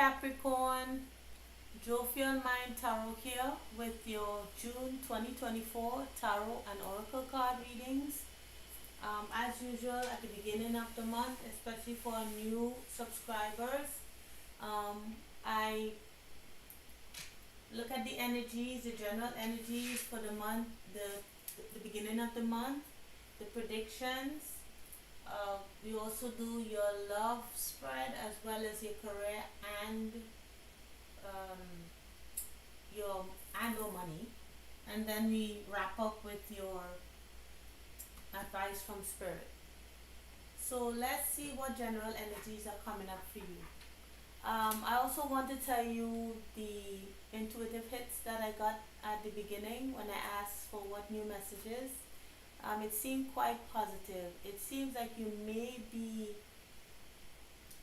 Capricorn, Jovial Mind Tarot here with your June 2024 Tarot and Oracle card readings. As usual, at the beginning of the month, especially for new subscribers, I look at the energies, the general energies for the month, the beginning of the month, the predictions. We also do your love spread as well as your career and um, your or money, and then we wrap up with your advice from spirit. So let's see what general energies are coming up for you. I also want to tell you the intuitive hits that I got at the beginning when I asked for what new messages. It seemed quite positive. It seems like you may be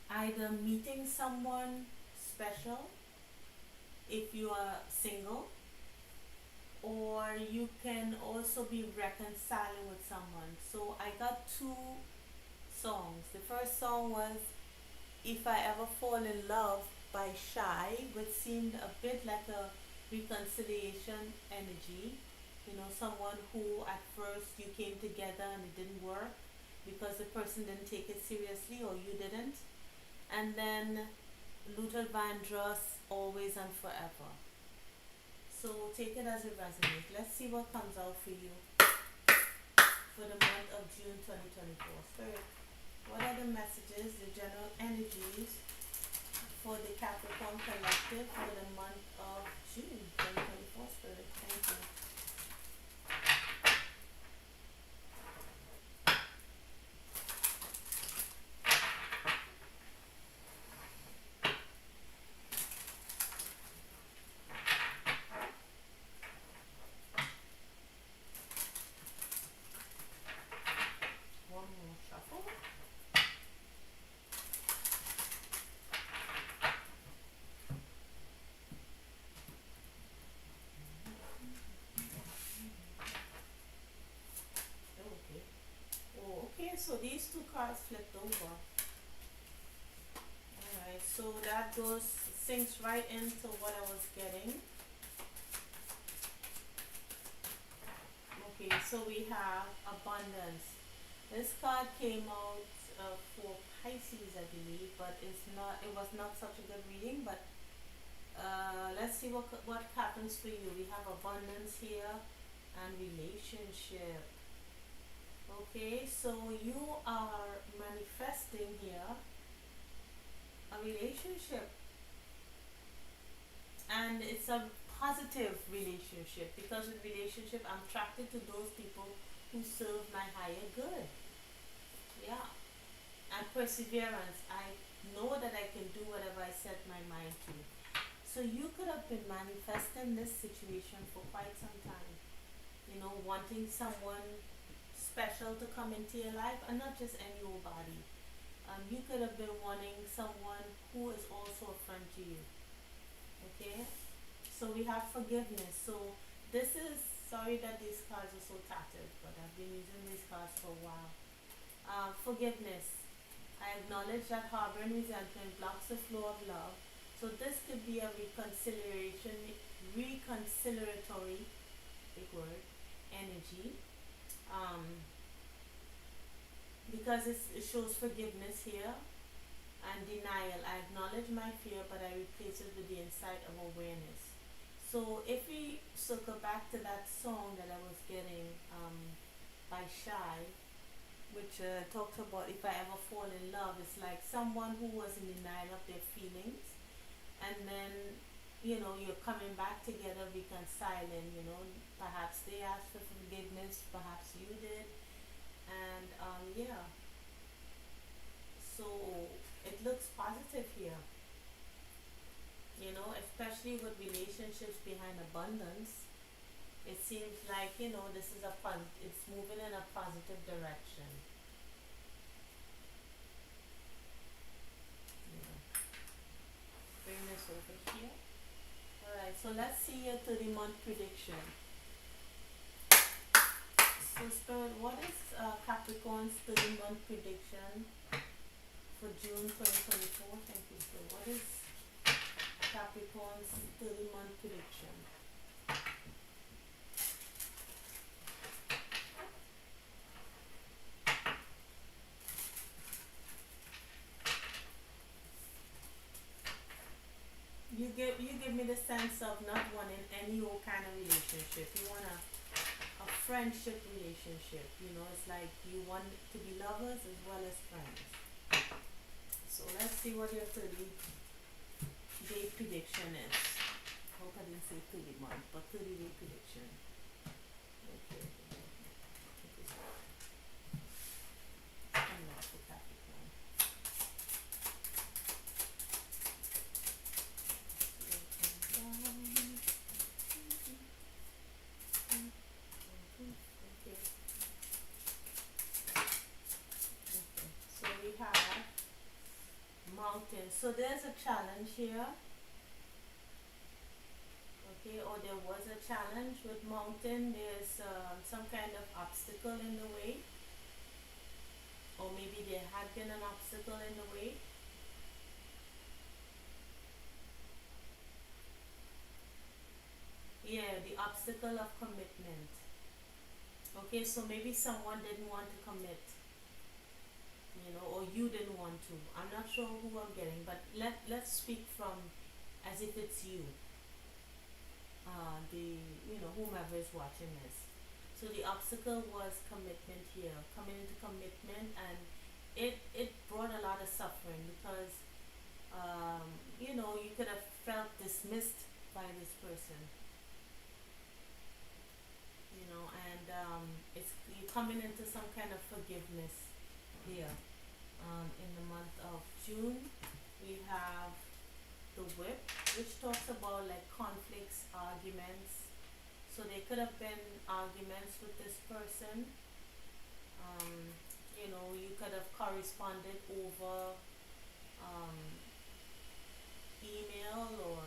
either meeting someone special if you are single, or you can also be reconciling with someone. So I got two songs. The first song was If I Ever Fall in Love by Shy, which seemed a bit like a reconciliation energy. You know, someone who at first you came together and it didn't work because the person didn't take it seriously or you didn't. And then Luther Vandross, Always and Forever. So take it as it resonates. Let's see what comes out for you for the month of June 2024. Spirit, what are the messages, the general energies for the Capricorn collective for the month of June 2024? Spirit, thank you. One more shuffle. Okay. Oh, okay. So these two cards flipped over. Alright, so that goes sinks right into what I was getting. Okay, so we have abundance. This card came out for Pisces, I believe, but it was not such a good reading. But let's see what happens for you. We have abundance here and relationship. Okay, so you are manifesting here a relationship, and it's a positive relationship, because with relationship I'm attracted to those people who serve my higher good. Yeah. And perseverance. I know that I can do whatever I set my mind to. So you could have been manifesting this situation for quite some time. You know, wanting someone special to come into your life, and not just any old body. You could have been wanting someone who is also a friend to you. Okay? So we have forgiveness. So this is, sorry that these cards are so tattered, but I've been using these cards for a while. Forgiveness. I acknowledge that harboring resentment blocks the flow of love. So this could be a reconciliatory, big word, energy. Because it shows forgiveness here and denial. I acknowledge my fear, but I replace it with the insight of awareness. So if we circle back to that song that I was getting by Shy, which talks about if I ever fall in love, it's like someone who was in denial of their feelings, and then you're coming back together, reconciling. Perhaps they asked for forgiveness, perhaps you did, and yeah. So it looks positive here. Especially with relationships behind abundance. It seems like, this is it's moving in a positive direction. Yeah. Bring this over here. Alright, so let's see your 30-month prediction. So Spirit, what is Capricorn's 30-month prediction for June 2024? Thank you. So what is Capricorn's 30-month prediction. You give me the sense of not wanting any old kind of relationship. You want a friendship relationship. It's like you want to be lovers as well as friends. So let's see what your 30-day prediction is. Hope I didn't say 30 month, but 30-day prediction. Okay. I'm not for Capricorn. Okay. So we have mountain. So there's a challenge here. Okay, or there was a challenge with mountain. There's some kind of obstacle in the way, or maybe there had been an obstacle in the way. Yeah, the obstacle of commitment. Okay, so maybe someone didn't want to commit, or you didn't want to. I'm not sure who I'm getting, but let's speak from as if it's you. The whomever is watching this. So the obstacle was commitment here, coming into commitment, and it brought a lot of suffering because you could have felt dismissed by this person, and it's you coming into some kind of forgiveness here. In the month of June, we have the whip, which talks about like conflicts, arguments. So there could have been arguments with this person. You could have corresponded over um, email, or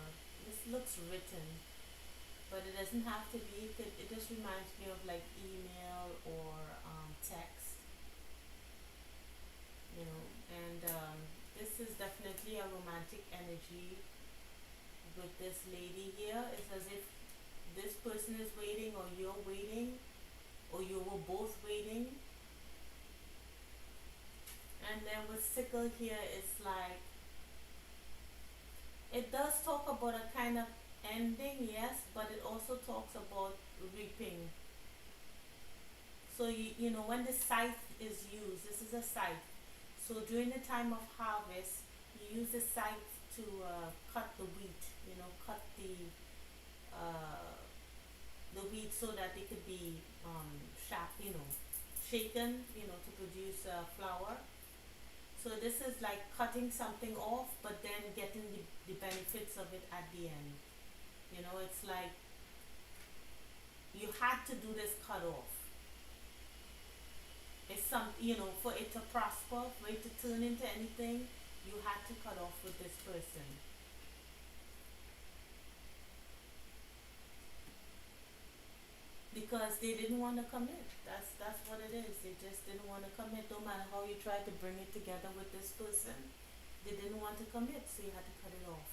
this looks written, but it doesn't have to be. It just reminds me of like email or text. And this is definitely a romantic energy with this lady here. It's as if this person is waiting, or you're waiting, or you were both waiting. And then with sickle here, it's like it does talk about a kind of ending, yes, but it also talks about reaping. So when the scythe is used, this is a scythe. So during the time of harvest, you use the scythe to cut the wheat. Cut uh, the wheat so that it could be shaken, to produce flour. So this is like cutting something off, but then getting the benefits of it at the end. It's like you had to do this cut off. It's for it to prosper, for it to turn into anything, you had to cut off with this person. Because they didn't want to commit. That's what it is. They just didn't want to commit. No matter how you tried to bring it together with this person, they didn't want to commit, so you had to cut it off.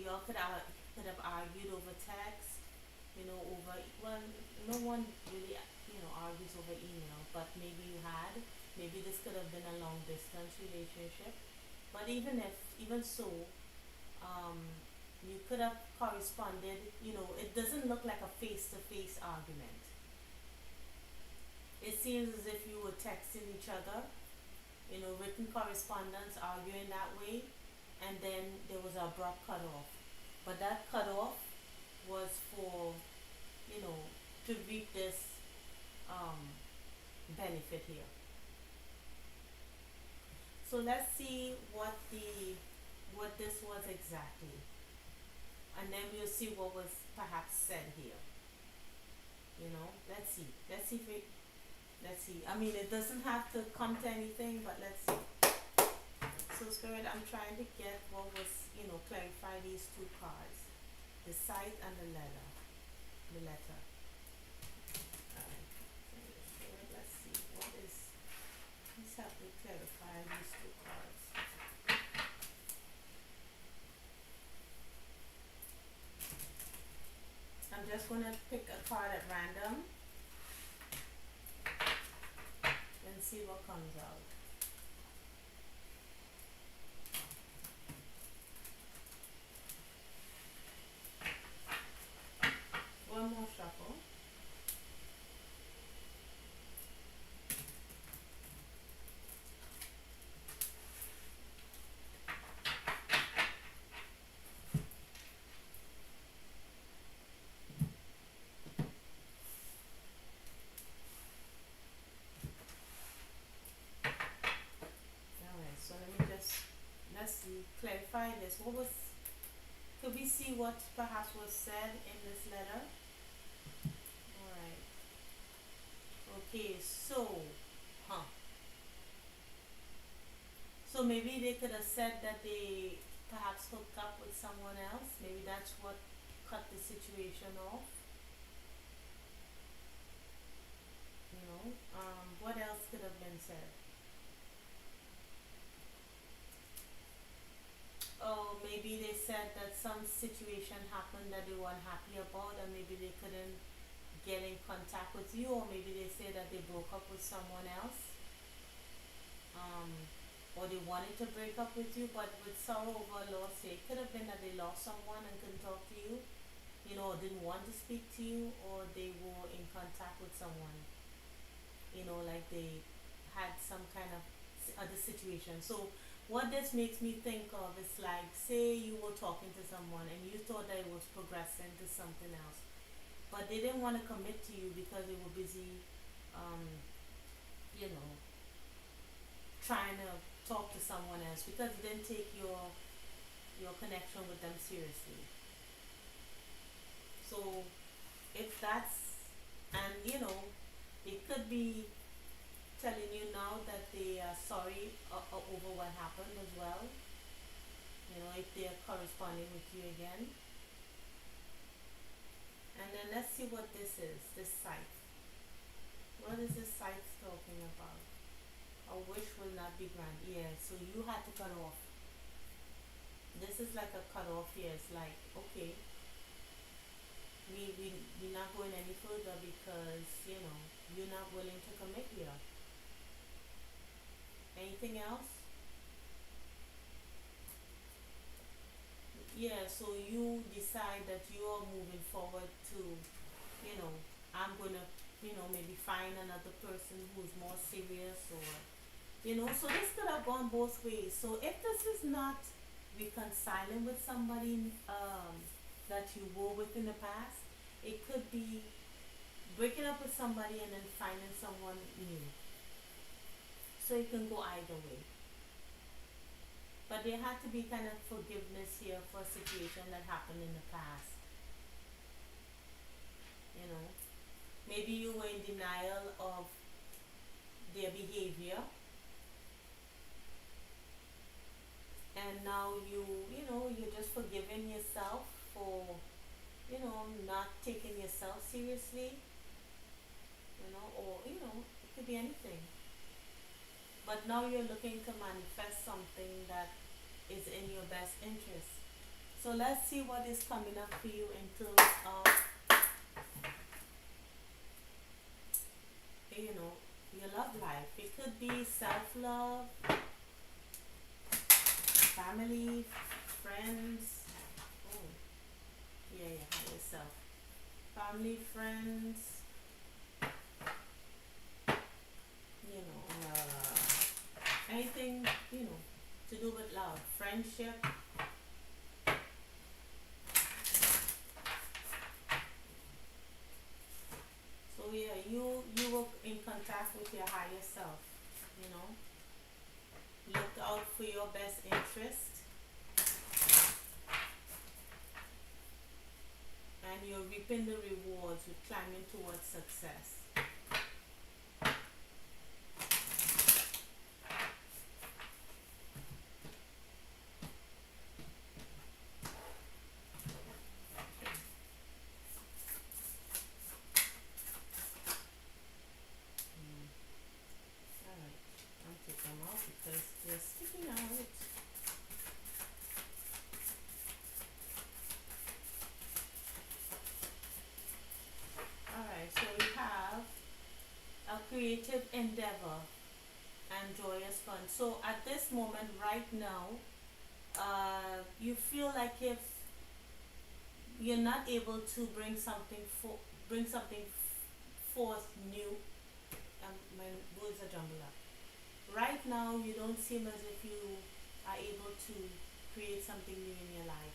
Y'all could have argued over text. Over well, no one really argues over email, but maybe you had. Maybe this could have been a long distance relationship. But even so, um, you could have corresponded. It doesn't look like a face-to-face argument. It seems as if you were texting each other, written correspondence, arguing that way, and then there was a abrupt cutoff. But that cutoff was for, to reap this um, benefit here. So let's see what this was exactly, and then we'll see what was perhaps said here. Let's see. Let's see. I mean, it doesn't have to come to anything, but let's see. So Spirit, I'm trying to get what was, clarify these two cards, the scythe and the letter. Alright. Spirit, let's see. Let's have to clarify these two cards. just gonna pick a card at random and see what comes out. One more shuffle. Alright, so let's see, clarify this. Could we see what perhaps was said in this letter? Alright. Okay, so, huh. So maybe they could have said that they perhaps hooked up with someone else. Maybe that's what cut the situation off. You know, what else could have been said? Oh, maybe they said that some situation happened that they weren't happy about, and maybe they couldn't get in contact with you, or maybe they say that they broke up with someone else, um, or they wanted to break up with you, but with sorrow over loss, it could have been that they lost someone and couldn't talk to you, or didn't want to speak to you, or they were in contact with someone, like they had some kind of other situation. So what this makes me think of is like, say you were talking to someone and you thought that it was progressing to something else, but they didn't want to commit to you because they were busy, um, you know, trying to talk to someone else, because you didn't take your connection with them seriously. So if that's, and they could be telling you now that they are sorry over what happened as well, if they are corresponding with you again. And then let's see what this is, this scythe. What is this scythe talking about? A wish will not be granted. Yeah, so you had to cut off. This is like a cut off here. It's like, okay, we're not going any further because, you're not willing to commit here. Anything else? Yeah, so you decide that you are moving forward to, I'm gonna, maybe find another person who's more serious, or, so this could have gone both ways. So if this is not reconciling with somebody that you were with in the past, it could be breaking up with somebody and then finding someone new. So it can go either way. But there had to be kind of forgiveness here for a situation that happened in the past. Maybe you were in denial of their behavior, and now you're just forgiving yourself for, not taking yourself seriously, or, it could be anything. But now you're looking to manifest something that is in your best interest. So let's see what is coming up for you in terms of, your love life. It could be self-love, family, friends. Oh, yeah, higher self. Family, friends, anything, to do with love, friendship. So yeah, you were in contact with your higher self, look out for your best interest, and you're reaping the rewards with climbing towards success. Alright, I'll take them out because they're sticking out. creative endeavor and joyous fun. So at this moment right now, you feel like if you're not able to bring something forth new. My words are jumbled up. Right now, you don't seem as if you are able to create something new in your life.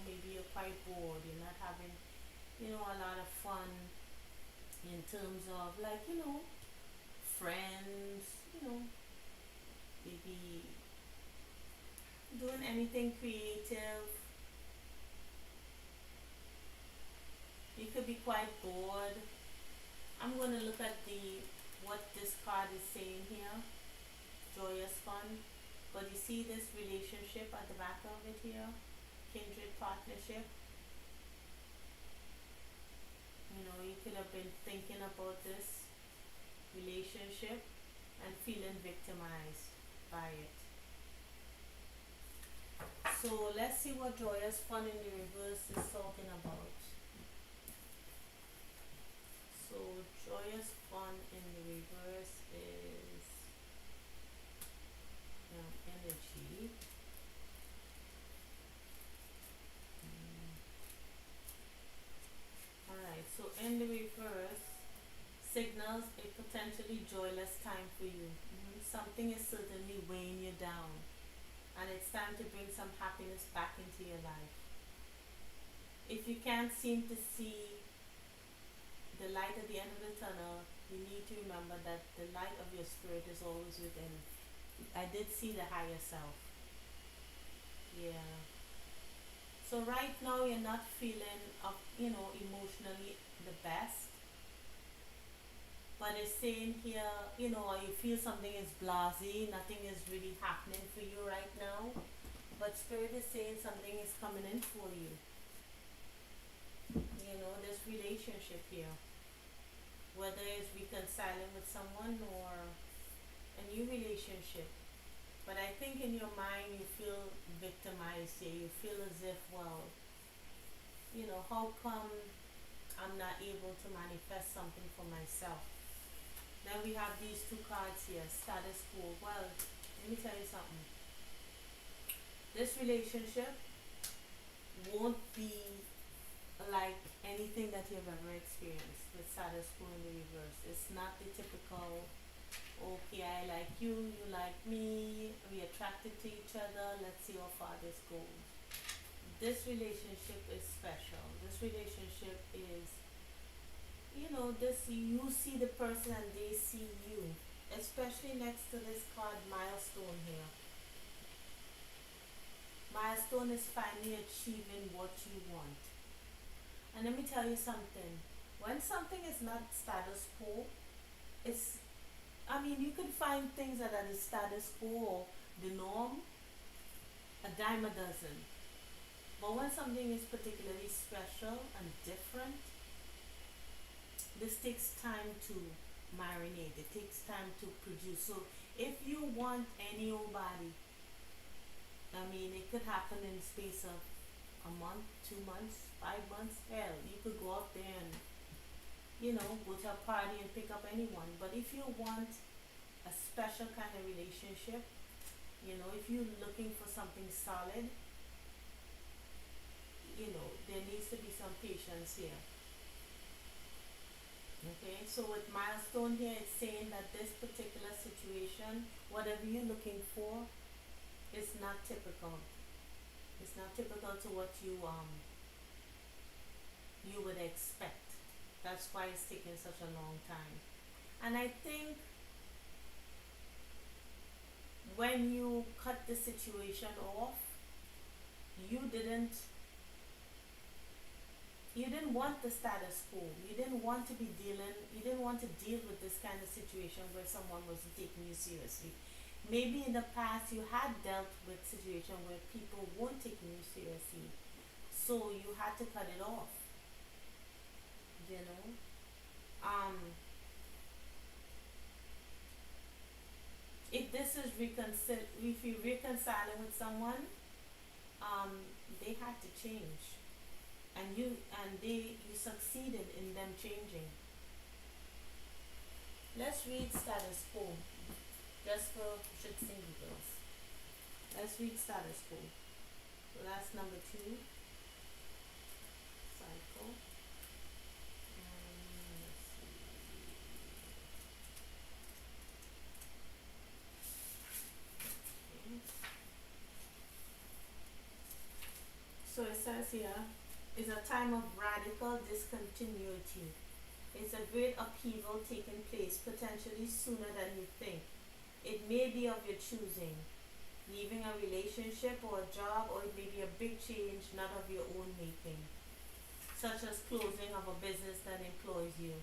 Maybe you're quite bored. You're not having, a lot of fun in terms of like, friends. Maybe doing anything creative. You could be quite bored. I'm going to look at the what this card is saying here. Joyous fun. But you see this relationship at the back of it here? Kindred partnership. You could have been thinking about this relationship and feeling victimized by it. So let's see what joyous fun in the reverse is talking about. So joyous fun in the reverse is energy. Alright, so in the reverse signals a potentially joyless time for you. Something is certainly weighing you down, and it's time to bring some happiness back into your life. If you can't seem to see the light at the end of the tunnel, you need to remember that the light of your spirit is always within. I did see the higher self. Yeah. So right now you're not feeling emotionally the best. But it's saying here, or you feel something is blasé, nothing is really happening for you right now. But Spirit is saying something is coming in for you. This relationship here. Whether it's reconciling with someone or a new relationship. But I think in your mind you feel victimized here. You feel as if, well, how come I'm not able to manifest something for myself? Then we have these two cards here, status quo. Well, let me tell you something. This relationship won't be like anything that you've ever experienced with status quo in the reverse. It's not the typical, okay, I like you, you like me, we're attracted to each other, let's see how far this goes. This relationship is special. This relationship is, you see the person and they see you. Especially next to this card, milestone here. Milestone is finally achieving what you want. And let me tell you something. When something is not status quo, you could find things that are the status quo or the norm, a dime a dozen. But when something is particularly special and different, this takes time to marinate. It takes time to produce. So if you want any old body, it could happen in the space of a month, 2 months, 5 months. Hell, you could go out there and, go to a party and pick up anyone. But if you want a special kind of relationship, if you're looking for something solid, there needs to be some patience here. Okay, so with milestone here, it's saying that this particular situation, whatever you're looking for, is not typical. It's not typical to what you would expect. That's why it's taking such a long time. And I think when you cut the situation off, you didn't want the status quo. You didn't want to deal with this kind of situation where someone wasn't taking you seriously. Maybe in the past you had dealt with situations where people weren't taking you seriously, so you had to cut it off. If this is if you're reconciling with someone, they had to change, and you succeeded in them changing. Let's read status quo, just for shits and giggles. Let's read status quo. So that's number two, cycle. Let's see. Okay. So it says here, is a time of radical discontinuity. It's a great upheaval taking place potentially sooner than you think. It may be of your choosing, leaving a relationship or a job, or it may be a big change not of your own making, such as closing of a business that employs you.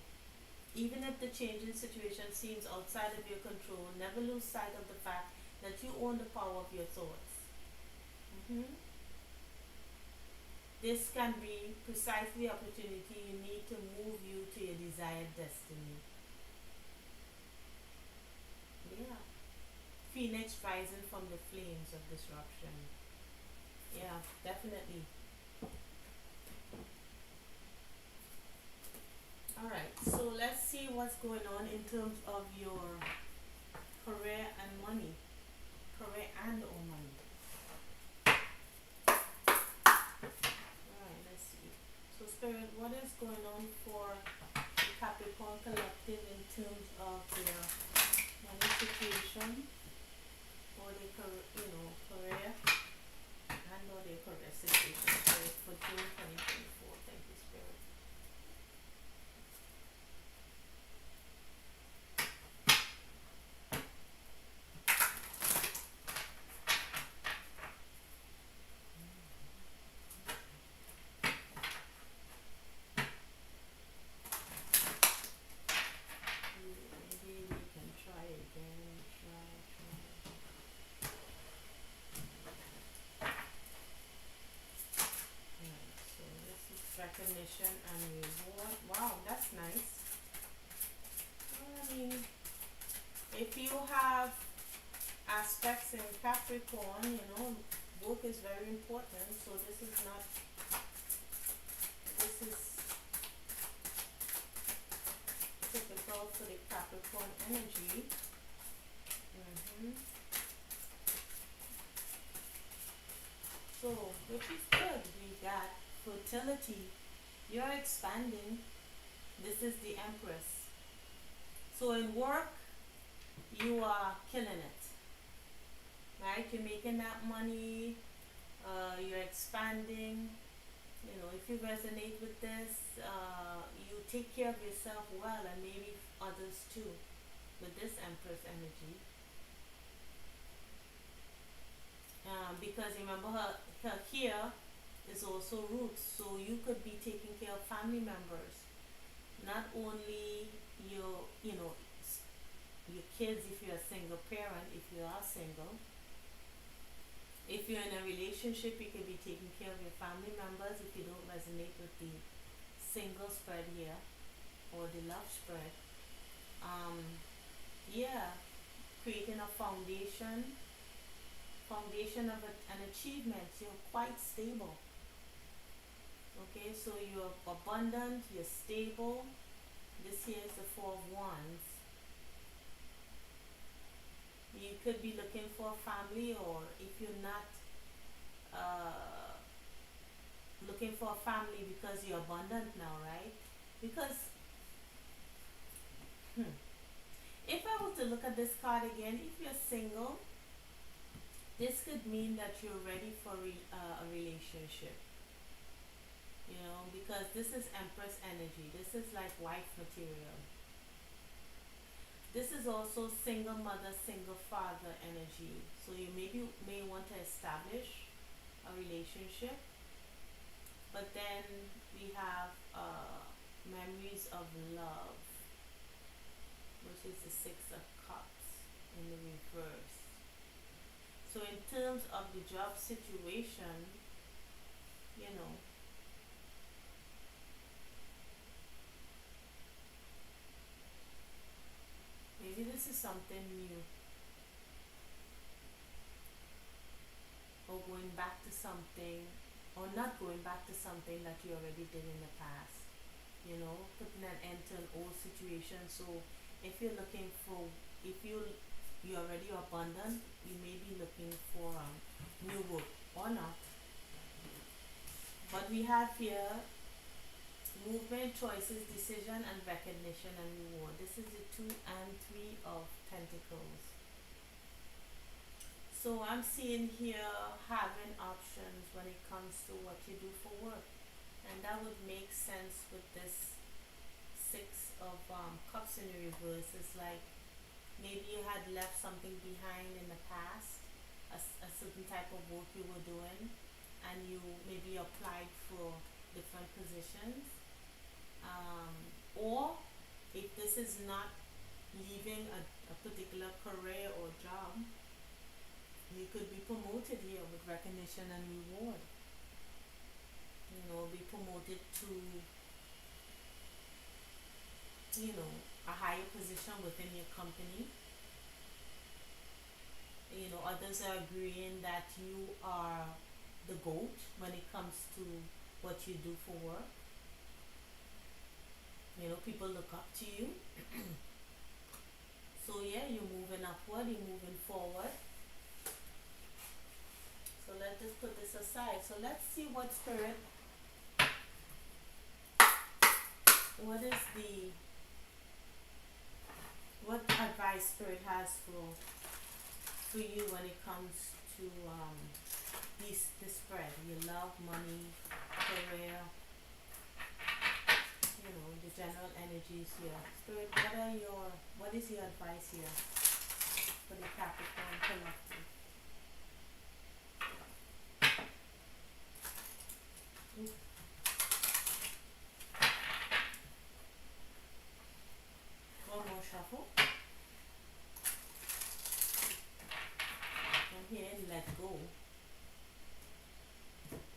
Even if the changing situation seems outside of your control, never lose sight of the fact that you own the power of your thoughts. hmm This can be precisely the opportunity you need to move you to your desired destiny. Yeah. Phoenix rising from the flames of disruption. Yeah, definitely. Alright, so let's see what's going on in terms of your career and money. Career and or money. Alright, let's see. So Spirit, what is going on for the Capricorn collective in terms of their money situation or their career and or their career situation, Spirit, for June 2024. Thank you, Spirit. Maybe we can try again. Try. Alright, so this is recognition and reward. Wow, that's nice. I mean, if you have aspects in Capricorn, work is very important. So this is typical for the Capricorn energy. hmm So, which is good. We got fertility. You're expanding. This is the Empress. So in work, you are killing it, right? You're making that money. You're expanding. If you resonate with this, you take care of yourself well, and maybe others too, with this Empress energy. Because remember, her here is also roots, so you could be taking care of family members, not only your, your kids if you're a single parent, if you are single. If you're in a relationship, you could be taking care of your family members if you don't resonate with the single spread here or the love spread. Yeah, creating a foundation of an achievement. You're quite stable. Okay, so you're abundant, you're stable. This here is the Four of Wands. You could be looking for a family, or if you're not looking for a family because you're abundant now, right? Because if I were to look at this card again, if you're single, this could mean that you're ready for a relationship. Because this is Empress energy. This is like wife material. This is also single mother, single father energy. So you may want to establish a relationship. But then we have memories of love, which is the Six of Cups in the reverse. So in terms of the job situation, maybe this is something new, or going back to something, or not going back to something that you already did in the past. Putting an end to an old situation. So if you're looking for, if you're already abundant, you may be looking for new work or not. But we have here movement, choices, decision, and recognition and reward. This is the 2 and 3 of Pentacles. So I'm seeing here having options when it comes to what you do for work. And that would make sense with this Six of Cups in the reverse. It's like maybe you had left something behind in the past, a certain type of work you were doing, and you maybe applied for different positions. Or if this is not leaving a particular career or job, you could be promoted here with recognition and reward. You know, be promoted to, you know, a higher position within your company. You know, others are agreeing that you are the GOAT when it comes to what you do for work. You know, people look up to you. So yeah, you're moving upward, you're moving forward. So let's just put this aside. So let's see what Spirit, what is the, what advice Spirit has for you when it comes to this spread. Your love, money, career, you know, the general energies here. Spirit, what is your advice here for the Capricorn collective? One more shuffle. And here, let go.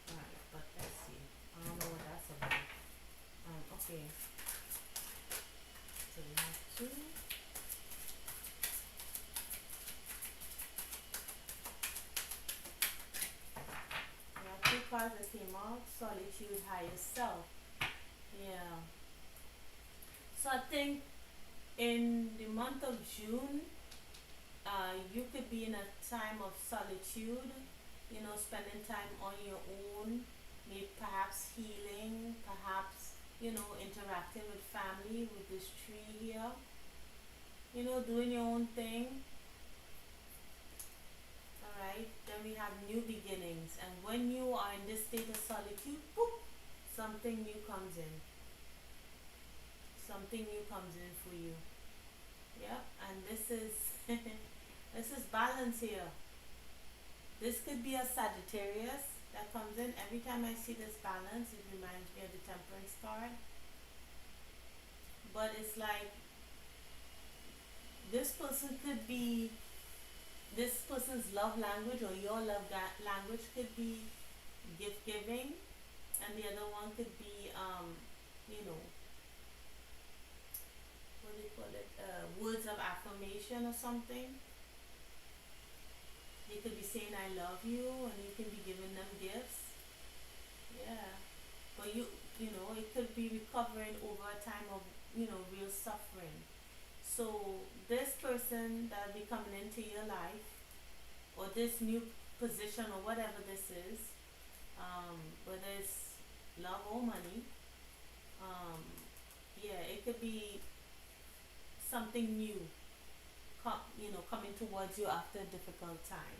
Alright, but let's see. I don't know what that's about. Okay. So we have two. We have two cards that came out. Solitude, higher self. Yeah. So I think in the month of June, you could be in a time of solitude, you know, spending time on your own, maybe perhaps healing, perhaps, you know, interacting with family, with this tree here, you know, doing your own thing. Alright, then we have new beginnings, and when you are in this state of solitude, boop, something new comes in. Something new comes in for you. Yep, and this is this is balance here. This could be a Sagittarius that comes in. Every time I see this balance, it reminds me of the Temperance card. But it's like this person could be, this person's love language or your love language could be gift giving, and the other one could be you know, what do you call it, words of affirmation or something. They could be saying I love you, and you can be giving them gifts. Yeah, but you know, it could be recovering over a time of, you know, real suffering. So this person that will be coming into your life, or this new position or whatever this is, whether it's love or money, yeah, it could be something new, you know, coming towards you after a difficult time.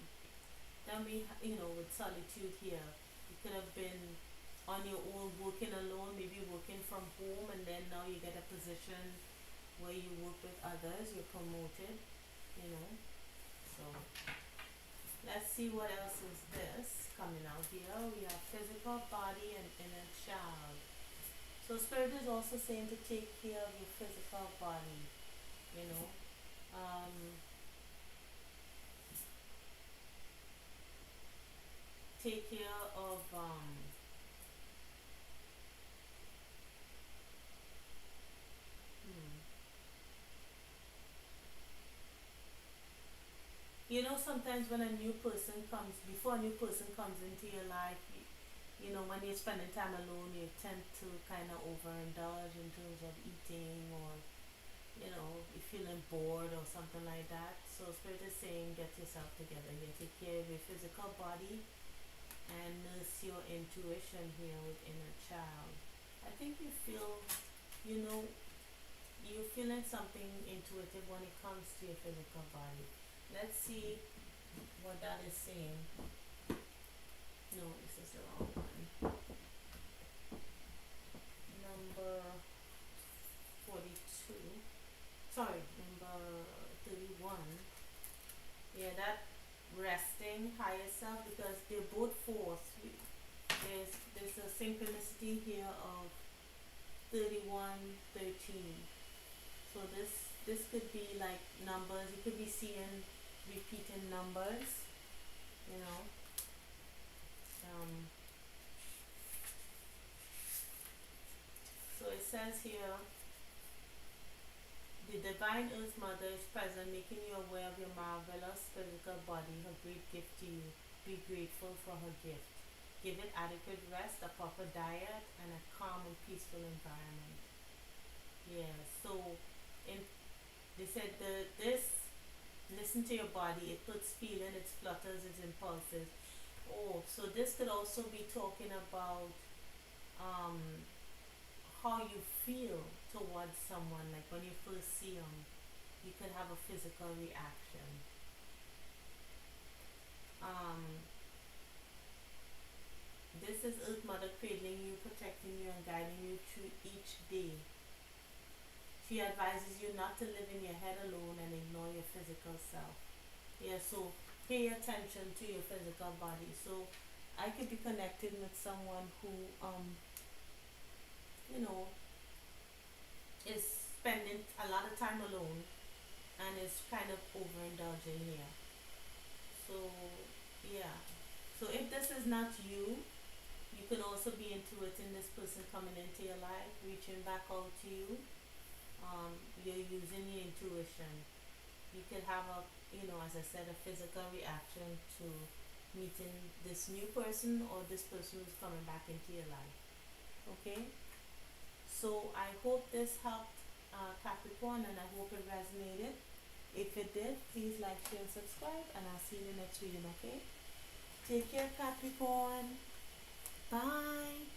Then we, you know, with solitude here, you could have been on your own, working alone, maybe working from home, and then now you get a position where you work with others, you're promoted, you know. So let's see what else is this coming out here. We have physical, body, and inner child. So Spirit is also saying to take care of your physical body, you know. Take care of you know, sometimes when a new person comes, before a new person comes into your life, you know, when you're spending time alone, you tend to kind of overindulge in terms of eating, or you're feeling bored or something like that. So Spirit is saying, get yourself together here. Take care of your physical body and nurse your intuition here with inner child. I think you feel, you know, you're feeling something intuitive when it comes to your physical body. Let's see what that is saying. No, this is the wrong one. Number 42. Sorry, number 31. Yeah, that resting higher self, because they're both fourths. There's a synchronicity here of 3113. So this could be like numbers. You could be seeing repeating numbers, you know. Um, so it says here, the Divine Earth Mother is present, making you aware of your marvelous physical body, her great gift to you. Be grateful for her gift. Give it adequate rest, a proper diet, and a calm and peaceful environment. Yeah, so in they said listen to your body, it puts feeling, it flutters, it's impulses. Oh, so this could also be talking about um how you feel towards someone, like when you first see them, you could have a physical reaction. Um, this is Earth Mother cradling you, protecting you, and guiding you through each day. She advises you not to live in your head alone and ignore your physical self. Yeah, so pay attention to your physical body. So I could be connected with someone who, you know, is spending a lot of time alone and is kind of overindulging here. So, yeah. So if this is not you, you could also be intuiting this person coming into your life, reaching back out to you. You're using your intuition. You could have as I said, a physical reaction to meeting this new person or this person who's coming back into your life. Okay? So I hope this helped Capricorn, and I hope it resonated. If it did, please like, share, and subscribe, and I'll see you in the next reading, okay? Take care, Capricorn. Bye.